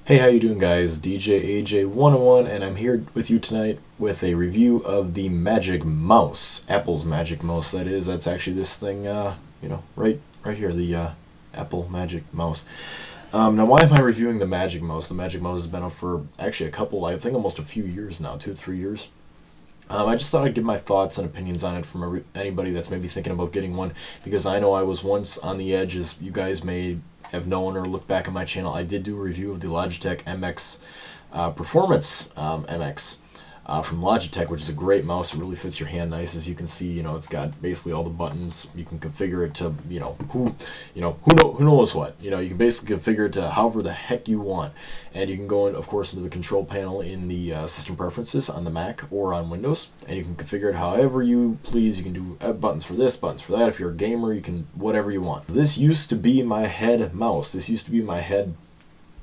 Hey, how you doing, guys? DJ AJ101, and I'm here with you tonight with a review of the Magic Mouse, Apple's Magic Mouse. That is, that's actually this thing, right here, the Apple Magic Mouse. Now, why am I reviewing the Magic Mouse? The Magic Mouse has been out for actually I think almost a few years now, 2-3 years. I just thought I'd give my thoughts and opinions on it from anybody that's maybe thinking about getting one, because I know I was once on the edge, as you guys may have known or looked back on my channel. I did do a review of the Logitech MX Performance MX from Logitech, which is a great mouse. It really fits your hand nice. As you can see, it's got basically all the buttons. You can configure it to, who knows what. You can basically configure it to however the heck you want. And you can go in, of course, into the control panel in the system preferences on the Mac or on Windows, and you can configure it however you please. You can do buttons for this, buttons for that. If you're a gamer, you can whatever you want. This used to be my head mouse. This used to be my head,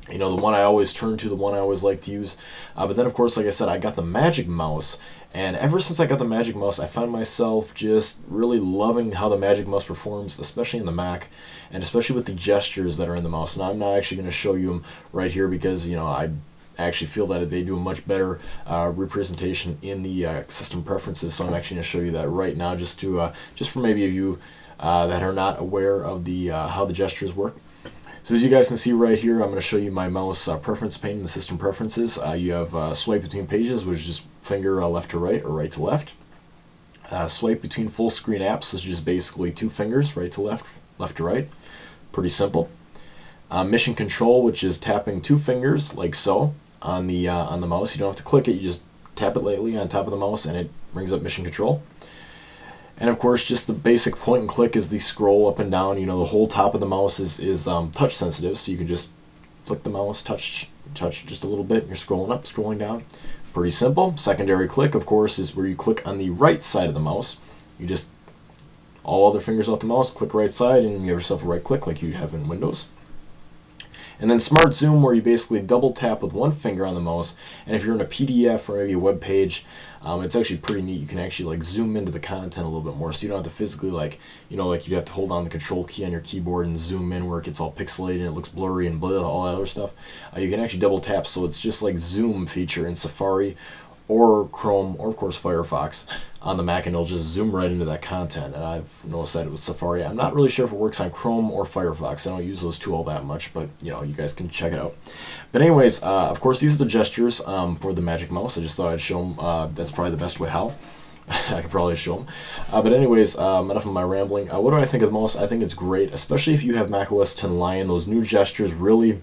the one I always turn to, the one I always like to use. But then, of course, like I said, I got the Magic Mouse, and ever since I got the Magic Mouse, I found myself just really loving how the Magic Mouse performs, especially in the Mac, and especially with the gestures that are in the mouse. And I'm not actually going to show you them right here because, I actually feel that they do a much better representation in the system preferences. So I'm actually going to show you that right now, just for maybe of you that are not aware of the how the gestures work. So as you guys can see right here, I'm going to show you my mouse preference pane in the system preferences. You have swipe between pages, which is just finger left to right or right to left. Swipe between full screen apps, which is just basically two fingers, right to left, left to right. Pretty simple. Mission control, which is tapping two fingers like so on the mouse. You don't have to click it, you just tap it lightly on top of the mouse and it brings up mission control. And of course, just the basic point and click is the scroll up and down. The whole top of the mouse is touch sensitive, so you can just flick the mouse, touch just a little bit, and you're scrolling up, scrolling down. Pretty simple. Secondary click, of course, is where you click on the right side of the mouse. You just, all other fingers off the mouse, click right side, and you have yourself a right click like you have in Windows. And then Smart Zoom, where you basically double tap with one finger on the mouse, and if you're in a PDF or maybe a web page, it's actually pretty neat. You can actually zoom into the content a little bit more, so you don't have to physically you'd have to hold down the control key on your keyboard and zoom in where it gets all pixelated and it looks blurry and blah, all that other stuff. You can actually double tap, so it's just like Zoom feature in Safari or Chrome or of course Firefox on the Mac, and it'll just zoom right into that content. And I've noticed that it was Safari. I'm not really sure if it works on Chrome or Firefox. I don't use those two all that much, but you guys can check it out. But anyways, of course, these are the gestures for the Magic Mouse. I just thought I'd show them. That's probably the best way how. I could probably show them. But anyways, enough of my rambling. What do I think of the mouse? I think it's great, especially if you have macOS 10 Lion. Those new gestures really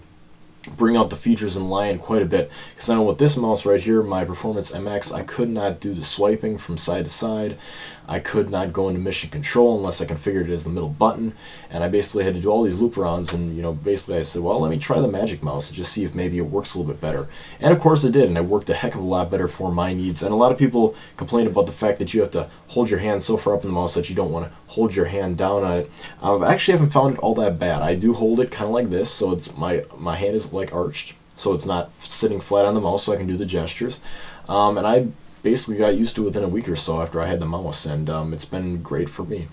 bring out the features in Lion quite a bit, because I know with this mouse right here, my Performance MX, I could not do the swiping from side to side. I could not go into mission control unless I configured it as the middle button, and I basically had to do all these loop arounds, and basically I said, well, let me try the Magic Mouse and just see if maybe it works a little bit better. And of course it did, and it worked a heck of a lot better for my needs. And a lot of people complain about the fact that you have to hold your hand so far up in the mouse that you don't want to hold your hand down on it. I actually haven't found it all that bad. I do hold it kind of like this, so it's my hand is arched, so it's not sitting flat on the mouse, so I can do the gestures. And I basically got used to it within a week or so after I had the mouse, and it's been great for me.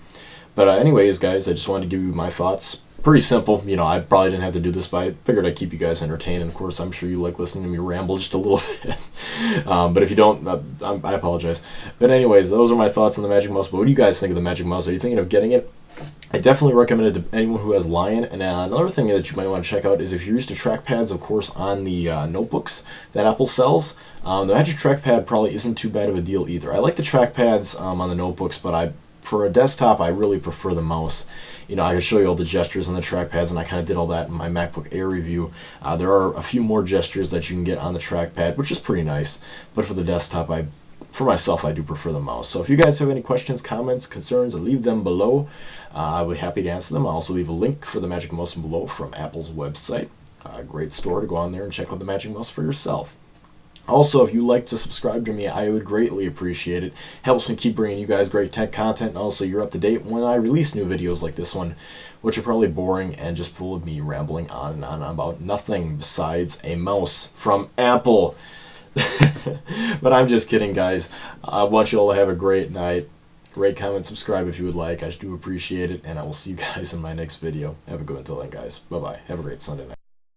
But anyways, guys, I just wanted to give you my thoughts. Pretty simple. I probably didn't have to do this, but I figured I'd keep you guys entertained. And of course, I'm sure you like listening to me ramble just a little bit. But if you don't, I apologize. But anyways, those are my thoughts on the Magic Mouse. But what do you guys think of the Magic Mouse? Are you thinking of getting it? I definitely recommend it to anyone who has Lion. And another thing that you might want to check out is if you're used to trackpads, of course, on the notebooks that Apple sells. The Magic Trackpad probably isn't too bad of a deal either. I like the trackpads on the notebooks, but for a desktop, I really prefer the mouse. I could show you all the gestures on the trackpads, and I kind of did all that in my MacBook Air review. There are a few more gestures that you can get on the trackpad, which is pretty nice. But for the desktop, for myself, I do prefer the mouse. So if you guys have any questions, comments, concerns, leave them below. I'll be happy to answer them. I'll also leave a link for the Magic Mouse below from Apple's website. A great store to go on there and check out the Magic Mouse for yourself. Also, if you'd like to subscribe to me, I would greatly appreciate it. Helps me keep bringing you guys great tech content, and also you're up to date when I release new videos like this one, which are probably boring and just full of me rambling on and on about nothing besides a mouse from Apple. But I'm just kidding, guys. I want you all to have a great night. Rate, comment, subscribe if you would like. I do appreciate it, and I will see you guys in my next video. Have a good one until then, guys. Bye-bye. Have a great Sunday night.